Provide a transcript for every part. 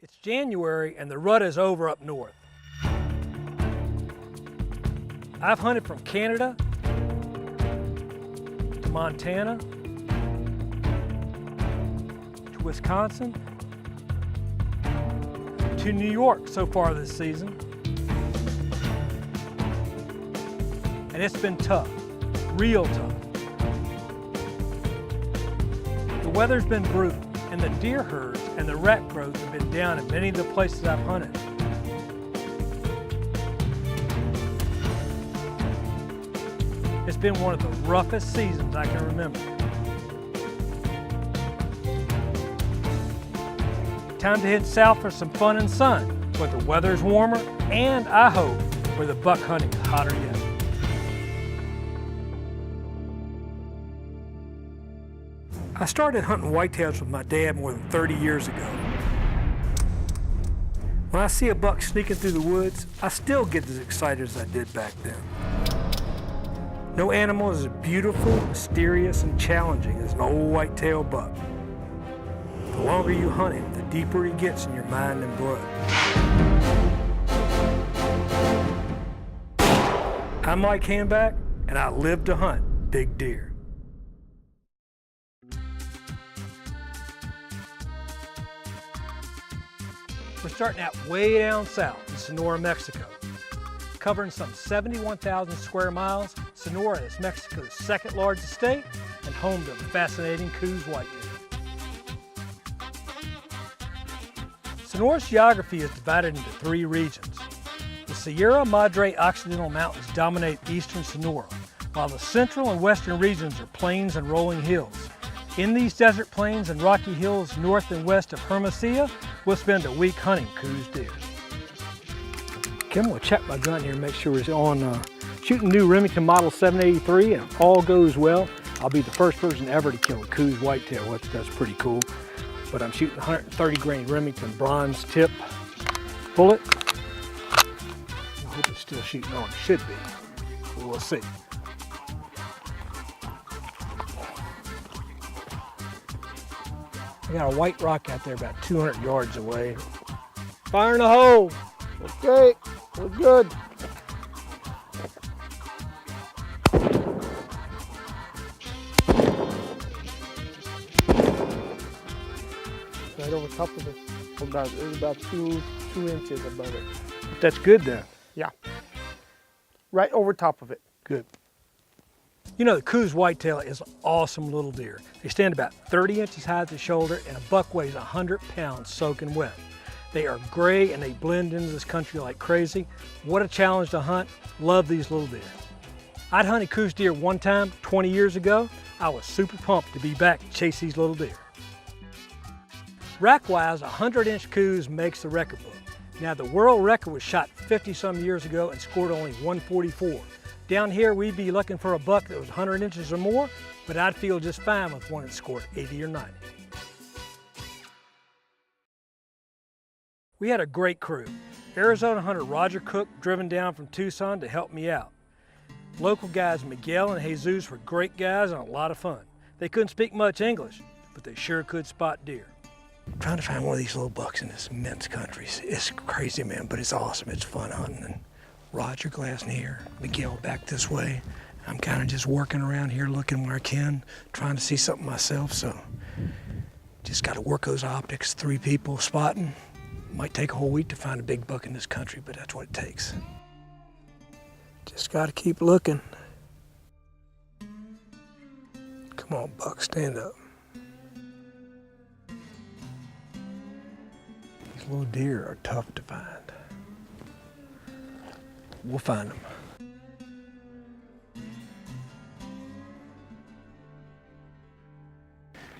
It's January and the rut is over up north. I've hunted from Canada to Montana to Wisconsin to New York so far this season. And it's been tough, real tough. The weather's been brutal, and the deer herds and the rat growth have been down in many of the places I've hunted. It's been one of the roughest seasons I can remember. Time to head south for some fun and sun, where the weather's warmer, and I hope where the buck hunting is hotter yet. I started hunting whitetails with my dad more than 30 years ago. When I see a buck sneaking through the woods, I still get as excited as I did back then. No animal is as beautiful, mysterious, and challenging as an old whitetail buck. The longer you hunt him, the deeper he gets in your mind and blood. I'm Mike Hanback, and I live to hunt big deer. We're starting out way down south in Sonora, Mexico. Covering some 71,000 square miles, Sonora is Mexico's second largest state and home to the fascinating Coues whitetail. Sonora's geography is divided into three regions. The Sierra Madre Occidental Mountains dominate eastern Sonora, while the central and western regions are plains and rolling hills. In these desert plains and rocky hills north and west of Hermosillo, we'll spend a week hunting Coues deer. Okay, I'm going to check my gun here and make sure it's on. Shooting new Remington Model 783, and if all goes well, I'll be the first person ever to kill a Coues whitetail. That's pretty cool. But I'm shooting 130 grain Remington bronze tip bullet. I hope it's still shooting on. It should be. We'll see. I got a white rock out there about 200 yards away. Fire in the hole. Okay, we're good. Right over top of it. It was about two inches above it. That's good then. Yeah. Right over top of it. Good. You know, the Coues whitetail is an awesome little deer. They stand about 30 inches high at the shoulder, and a buck weighs 100 pounds soaking wet. They are gray and they blend into this country like crazy. What a challenge to hunt. Love these little deer. I'd hunted Coues deer one time 20 years ago. I was super pumped to be back to chase these little deer. Rack-wise, a 100-inch Coues makes the record book. Now, the world record was shot 50-some years ago and scored only 144. Down here, we'd be looking for a buck that was 100 inches or more, but I'd feel just fine with one that scored 80 or 90. We had a great crew. Arizona hunter Roger Cook driven down from Tucson to help me out. Local guys Miguel and Jesus were great guys and a lot of fun. They couldn't speak much English, but they sure could spot deer. I'm trying to find one of these little bucks in this immense country. It's crazy, man, but it's awesome. It's fun hunting. And Roger glassing here, Miguel back this way. I'm kind of just working around here looking where I can, trying to see something myself, so just got to work those optics. 3 people spotting. Might take a whole week to find a big buck in this country, but that's what it takes. Just got to keep looking. Come on, buck, stand up. These little deer are tough to find. We'll find them.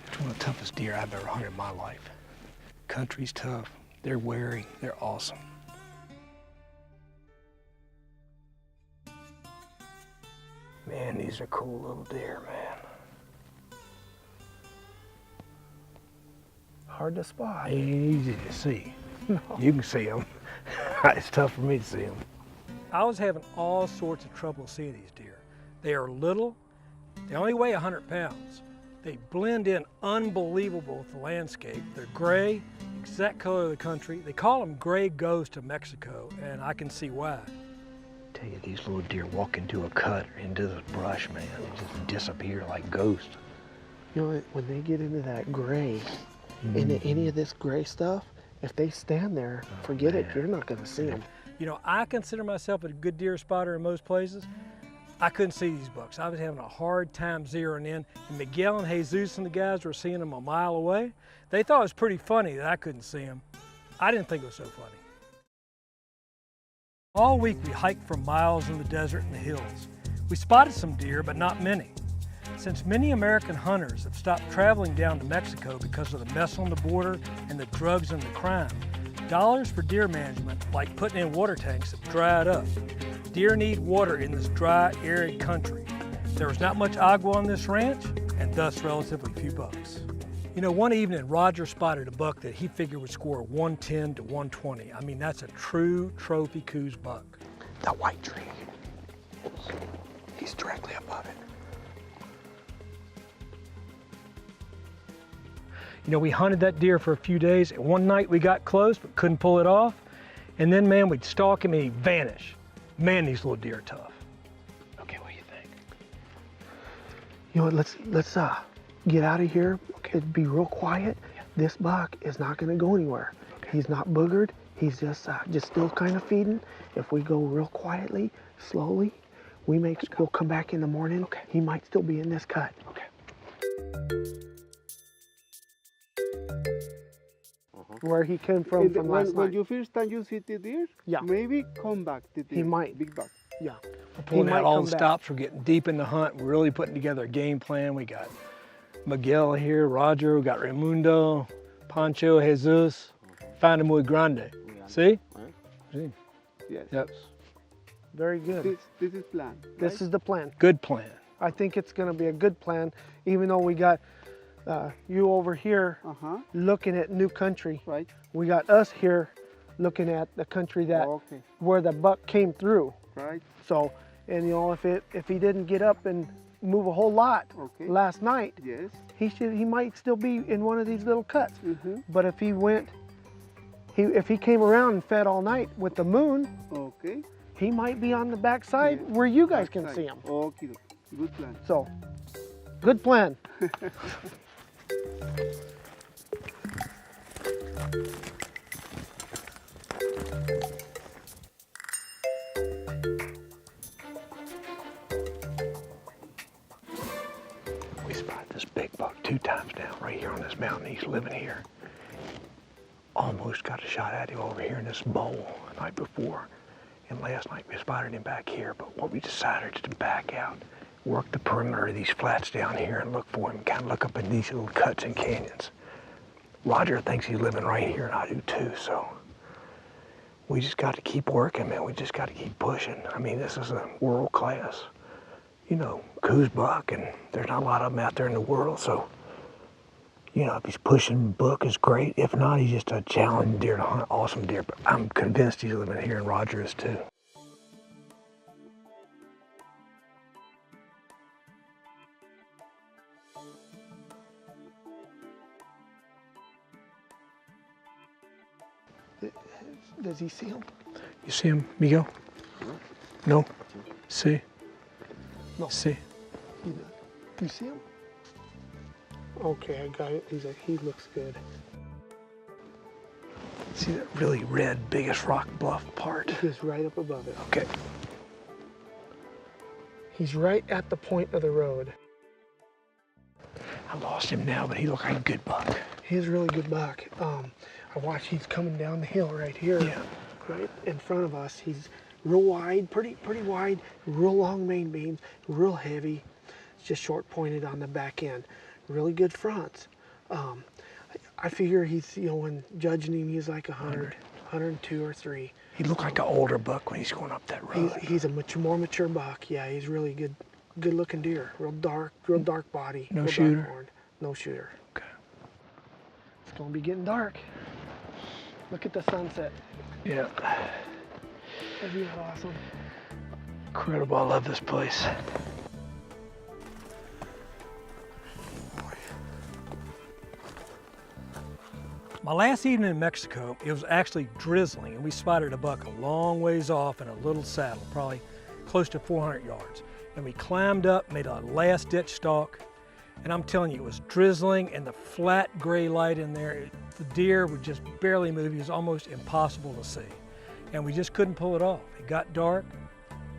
It's one of the toughest deer I've ever hunted in my life. Country's tough. They're wary, they're awesome. Man, these are cool little deer, man. Hard to spot. Ain't easy to see. No. You can see them. It's tough for me to see them. I was having all sorts of trouble seeing these deer. They are little, they only weigh 100 pounds. They blend in unbelievable with the landscape. They're gray, exact color of the country. They call them gray ghosts of Mexico, and I can see why. Tell you, these little deer walk into a cut or into the brush, man, they just disappear like ghosts. You know, when they get into that gray, into any of this gray stuff, if they stand there, forget it, you're not gonna see them. You know, I consider myself a good deer spotter in most places. I couldn't see these bucks. I was having a hard time zeroing in, and Miguel and Jesus and the guys were seeing them a mile away. They thought it was pretty funny that I couldn't see them. I didn't think it was so funny. All week we hiked for miles in the desert and the hills. We spotted some deer, but not many. Since many American hunters have stopped traveling down to Mexico because of the mess on the border and the drugs and the crime, dollars for deer management, like putting in water tanks, have dried up. Deer need water in this dry, arid country. There was not much agua on this ranch, and thus relatively few bucks. You know, one evening Roger spotted a buck that he figured would score 110 to 120. I mean, that's a true trophy Coues buck. That white tree, he's directly above it. You know, we hunted that deer for a few days, and one night we got close but couldn't pull it off. And then, man, we'd stalk him and he'd vanish. Man, these little deer are tough. Okay, what do you think? You know what, let's get out of here. Okay. It'd be real quiet. Yeah. This buck is not gonna go anywhere. Okay. He's not boogered. He's just still kind of feeding. If we go real quietly, slowly, we'll come back in the morning. Okay. He might still be in this cut. Okay. Where he came from last night. When you first time you see the deer, yeah, maybe come back the deer. He might. Big buck. Yeah. We're pulling out all the stops. We're getting deep in the hunt. We're really putting together a game plan. We got Miguel here, Roger, we got Raimundo, Pancho, Jesus, Fanda Muy Grande. See? See? Yes. Yep. Very good. This is plan. This right? is the plan. Good plan. I think it's going to be a good plan, even though we got you over here looking at new country. Right. We got us here looking at the country that where the buck came through. Right. So, and you know, if he didn't get up and move a whole lot last night, yes, he might still be in one of these little cuts. But if he went, if he came around and fed all night with the moon, he might be on the backside where you guys can see him. Okay, good plan. So, good plan. We spotted this big buck 2 times now, right here on this mountain. He's living here. Almost got a shot at him over here in this bowl the night before. And last night we spotted him back here, but what we decided to back out, work the perimeter of these flats down here and look for him, kind of look up in these little cuts and canyons. Roger thinks he's living right here, and I do too, so we just got to keep working, man. We just got to keep pushing. I mean, this is a world-class, you know, Coues buck, and there's not a lot of them out there in the world, so, you know, if he's pushing buck is great. If not, he's just a challenging deer to hunt, awesome deer, but I'm convinced he's living here, and Roger is too. Does he see him? You see him, Miguel? No? See? No. See? You see him? Okay, I got it. He looks good. See that really red, biggest rock bluff part? He's right up above it. Okay. He's right at the point of the road. I lost him now, but he looked like a good buck. He's a really good buck. I watch, he's coming down the hill right here. Yeah. Right in front of us. He's real wide, pretty wide, real long main beams, real heavy. It's just short pointed on the back end. Really good fronts. I figure he's, you know, when judging him, he's like 100, 102 or 3. He looked like an older buck when he's going up that road. He's a more mature buck. Yeah, he's really good looking deer. Real dark body. No shooter? Horn. No shooter. Okay. It's gonna be getting dark. Look at the sunset. Yeah. Isn't that awesome? Incredible, I love this place. My last evening in Mexico, it was actually drizzling, and we spotted a buck a long ways off in a little saddle, probably close to 400 yards. And we climbed up, made a last ditch stalk, and I'm telling you, it was drizzling and the flat gray light in there, the deer would just barely move. It was almost impossible to see. And we just couldn't pull it off. It got dark,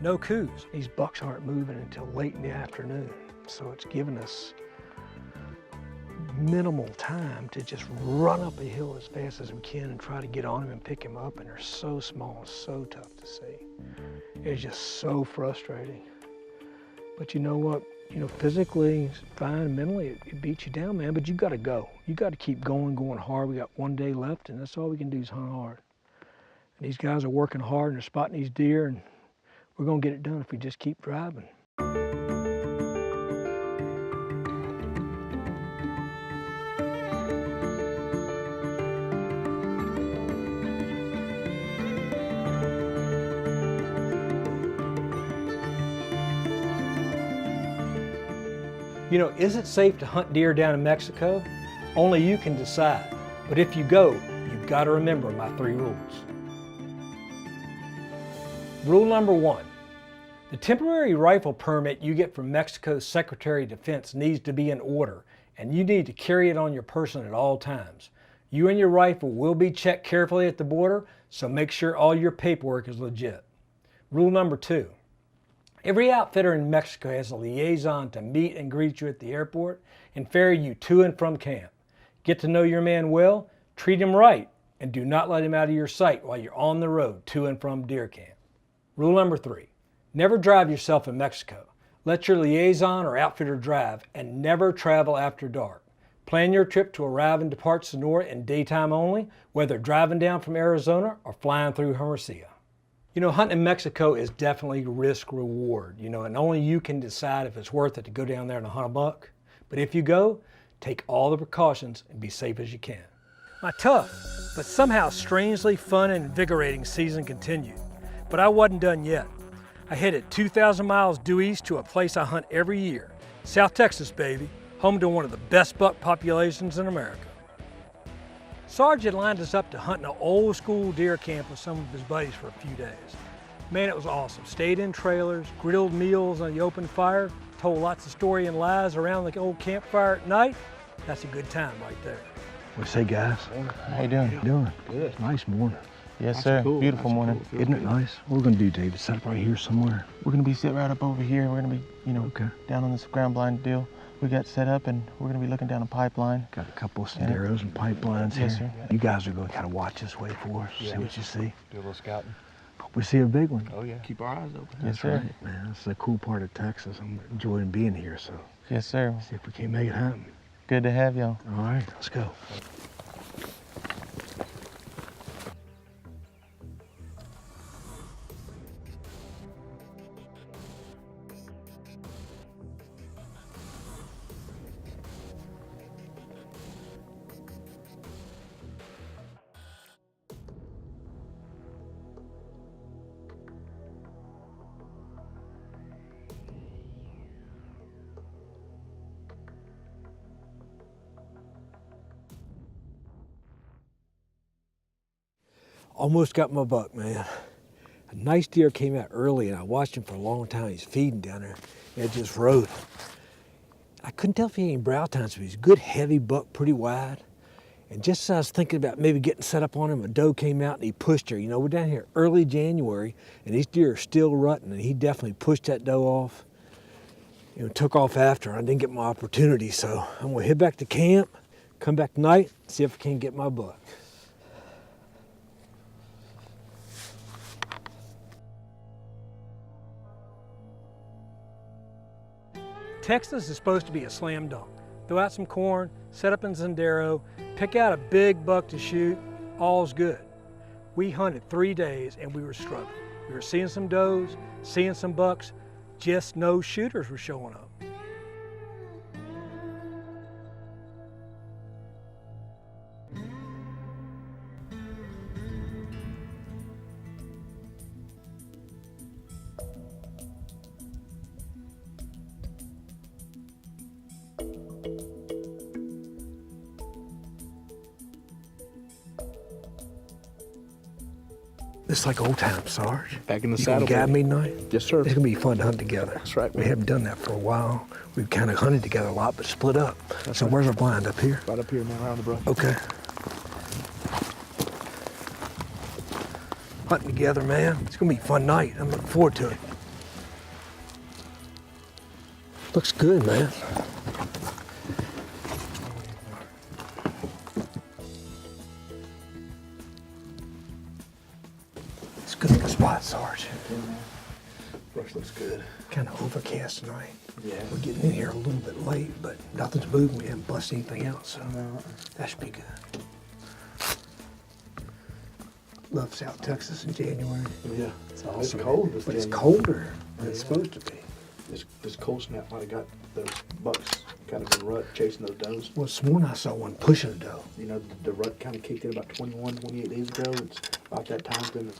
no coos. These bucks aren't moving until late in the afternoon, so it's given us minimal time to just run up a hill as fast as we can and try to get on them and pick them up, and they're so small, so tough to see. It's just so frustrating. But you know what? You know, physically it's fine, mentally it beats you down, man, but you gotta go. You gotta keep going hard. We got one day left, and that's all we can do is hunt hard. And these guys are working hard and they're spotting these deer, and we're gonna get it done if we just keep driving. You know, is it safe to hunt deer down in Mexico? Only you can decide. But if you go, you've got to remember my 3 rules. Rule number 1, the temporary rifle permit you get from Mexico's Secretary of Defense needs to be in order, and you need to carry it on your person at all times. You and your rifle will be checked carefully at the border, so make sure all your paperwork is legit. Rule number 2, every outfitter in Mexico has a liaison to meet and greet you at the airport and ferry you to and from camp. Get to know your man well, treat him right, and do not let him out of your sight while you're on the road to and from deer camp. Rule number 3, never drive yourself in Mexico. Let your liaison or outfitter drive, and never travel after dark. Plan your trip to arrive and depart Sonora in daytime only, whether driving down from Arizona or flying through Hermosillo. You know, hunting in Mexico is definitely risk reward, you know, and only you can decide if it's worth it to go down there and hunt a buck. But if you go, take all the precautions and be safe as you can. My tough, but somehow strangely fun and invigorating season continued. But I wasn't done yet. I headed 2,000 miles due east to a place I hunt every year, South Texas, baby, home to one of the best buck populations in America. Sarge had lined us up to hunt an old school deer camp with some of his buddies for a few days. Man, it was awesome. Stayed in trailers, grilled meals on the open fire, told lots of stories and lies around the old campfire at night. That's a good time right there. What say, guys? How you doing? Doing? Good. Nice morning. Yes, sir. Cool. Beautiful That's morning. cool. Isn't it nice? What we're gonna do, David? Set up right here somewhere. We're gonna be sitting right up over here. We're gonna be, you know, Okay. down on this ground blind deal. We got set up, and we're gonna be looking down a pipeline. Got a couple of senderos and pipelines Yes, here. sir. You guys are gonna kind of watch this way for us, see what you see. Do a little scouting. Hope we see a big one. Oh yeah. Keep our eyes open. Yes, sir. Right, man. This is a cool part of Texas. I'm enjoying being here, so Yes, sir. see if we can't make it happen. Good to have y'all. All right, let's go. Almost got my buck, man. A nice deer came out early and I watched him for a long time. He's feeding down there at this road. I couldn't tell if he had any brow tines, but he's a good heavy buck, pretty wide. And just as I was thinking about maybe getting set up on him, a doe came out and he pushed her. You know, we're down here early January and these deer are still rutting, and he definitely pushed that doe off. You know, took off after her. I didn't get my opportunity, so I'm gonna head back to camp, come back tonight, see if I can get my buck. Texas is supposed to be a slam dunk. Throw out some corn, set up in Sendero, pick out a big buck to shoot, all's good. We hunted 3 days and we were struggling. We were seeing some does, seeing some bucks, just no shooters were showing up. It's like old times, Sarge. Back in the You saddle. gonna guide baby. me tonight? Yes, sir. It's gonna be fun to hunt together. That's right, We man. haven't done that for a while. We've kind of hunted together a lot, but split up. So where's our blind? Up here? Right up here, man, around the brush. Okay. Hunting together, man. It's gonna be a fun night. I'm looking forward to it. Looks good, man. It's a good looking spot, Sarge. Brush looks good. Kind of overcast tonight. Yeah. We're getting in here a little bit late, but nothing's moving. We haven't busted anything out, so No. that should be good. Love South Texas in January. Yeah. It's awesome. cold this but it's January. colder than it's supposed to be. This cold snap might have got those bucks kind of in rut chasing those does. Well, this morning I saw one pushing a doe. You know, the rut kind of kicked in about 21, 28 days ago. It's about that time for them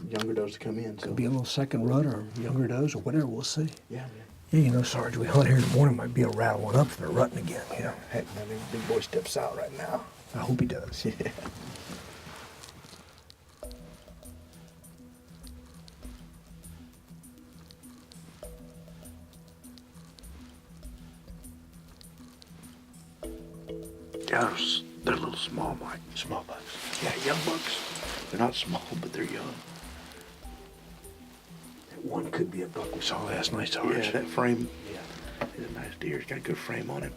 younger does to come in. So Could be a little second rut or younger does or whatever. We'll see. yeah, man. Yeah, you know, Sarge, we hunt here in the morning. Might be able to rattle one up if they're rutting again. You know, Heck, man, big boy steps out right now. I hope he does. Yeah. They're a little small, Mike. Small bucks. Yeah, young bucks. They're not small, but they're young. That one could be a buck we saw last night, Sarge. Yeah, that frame. Yeah, he's a nice deer. He's got a good frame on him.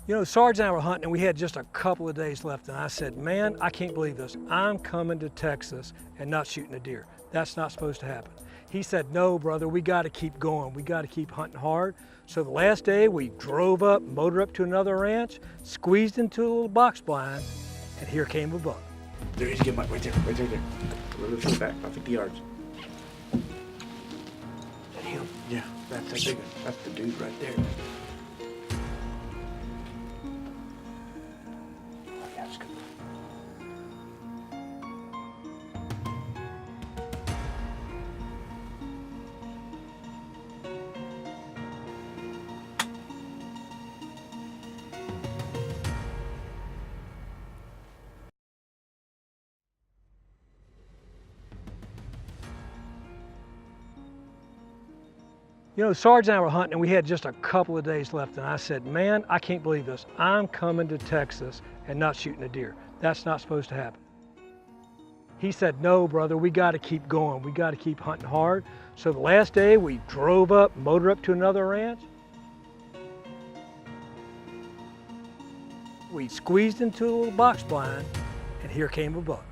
You know, Sarge and I were hunting and we had just a couple of days left, and I said, man, I can't believe this. I'm coming to Texas and not shooting a deer. That's not supposed to happen. He said, no, brother, we got to keep going. We got to keep hunting hard. So the last day we drove up, motored up to another ranch, squeezed into a little box blind, and here came a buck. There he's again, Mike. Right there. A little to the back, about 50 yards. Is that him? Yeah, that's that big one. That's the dude right there. Oh, yeah, that's good. You know, Sarge and I were hunting and we had just a couple of days left, and I said, man, I can't believe this. I'm coming to Texas and not shooting a deer. That's not supposed to happen. He said, no, brother, we got to keep going. We got to keep hunting hard. So the last day we drove up, motored up to another ranch. We squeezed into a little box blind, and here came a buck.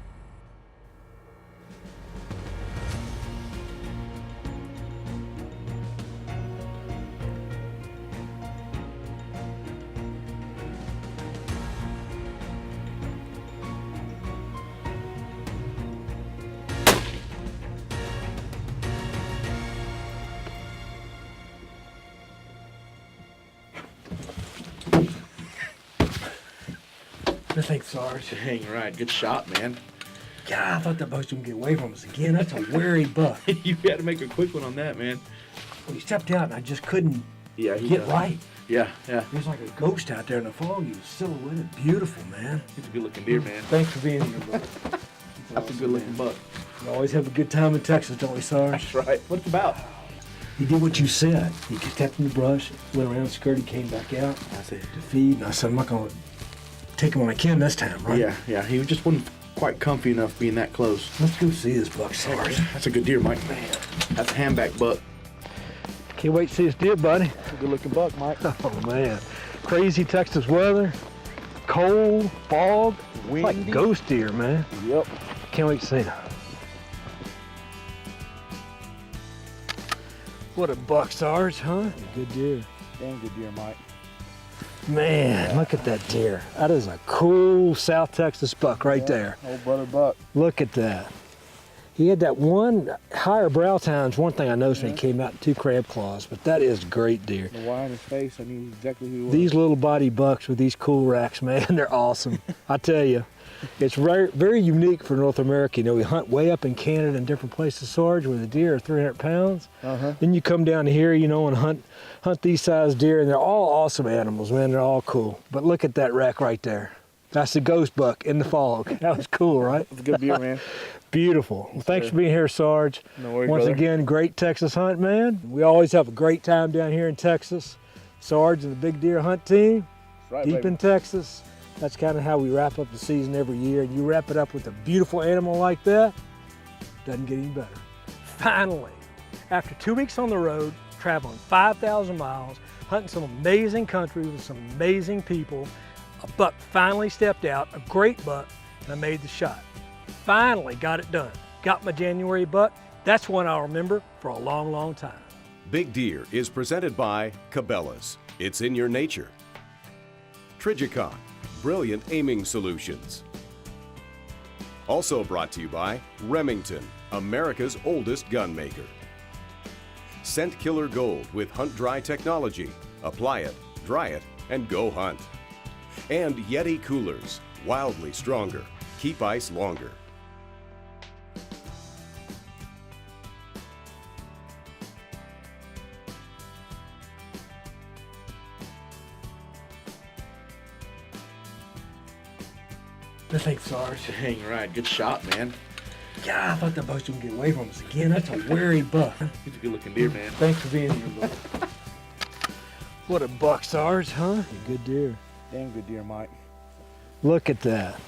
I think, Sarge. Dang right. Good shot, man. God, I thought that buck's gonna get away from us again. That's a wary buck. You had to make a quick one on that, man. Well, he stepped out and I just couldn't Yeah, get right. Yeah, yeah. He was like a ghost out there in the fog. He was silhouetted. Beautiful, man. He's a good looking deer, man. Thanks for being here, brother. That's a good looking buck. We always have a good time in Texas, don't we, Sarge? That's right. What's it about? He did what you said. He stepped in the brush, went around, skirted, came back out That's it. to feed. And I said, I'm not going to take him when I can this time, right? Yeah, yeah. He just wasn't quite comfy enough being that close. Let's go see this buck, Sarge. That's a good deer, Mike. Man, that's a handback buck. Can't wait to see this deer, buddy. That's a good looking buck, Mike. Oh man, crazy Texas weather, cold, fog, Windy. like ghost deer, man. Yep. Can't wait to see them. What a buck, Sarge, huh? Good deer. Damn good deer, Mike. Man, look at that deer. That is a cool South Texas buck right there. Old brother buck. Look at that. He had that one higher brow times. One thing I noticed when he came out in 2 crab claws, but that is great deer. The wire in his face, I knew exactly who he was. These little body bucks with these cool racks, man, they're awesome. I tell you, It's very, very unique for North America. You know, we hunt way up in Canada and different places, Sarge, where the deer are 300 pounds. Then you come down here, you know, and hunt these size deer, and they're all awesome animals, man. They're all cool. But look at that wreck right there. That's the ghost buck in the fog. That was cool, right? It's a good view, man. Beautiful. Well, thanks for being here, Sarge. No worries, Once brother. again, great Texas hunt, man. We always have a great time down here in Texas. Sarge and the big deer hunt team, Right, deep baby. in Texas. That's kind of how we wrap up the season every year. And you wrap it up with a beautiful animal like that, doesn't get any better. Finally, after 2 weeks on the road, traveling 5,000 miles, hunting some amazing country with some amazing people, a buck finally stepped out, a great buck, and I made the shot. Finally got it done. Got my January buck. That's one I'll remember for a long, long time. Big Deer is presented by Cabela's. It's in your nature. Trijicon, brilliant aiming solutions. Also brought to you by Remington, America's oldest gun maker. Scent Killer Gold with Hunt Dry technology. Apply it, dry it, and go hunt. And Yeti Coolers, wildly stronger. Keep ice longer. Thanks, Sarge. Dang right. Good shot, man. God, I thought that buck was gonna get away from us again. That's a wary buck. He's a good looking deer, man. Thanks for being here, buddy. What a buck, Sarge, huh? You good deer. Damn good deer, Mike. Look at that.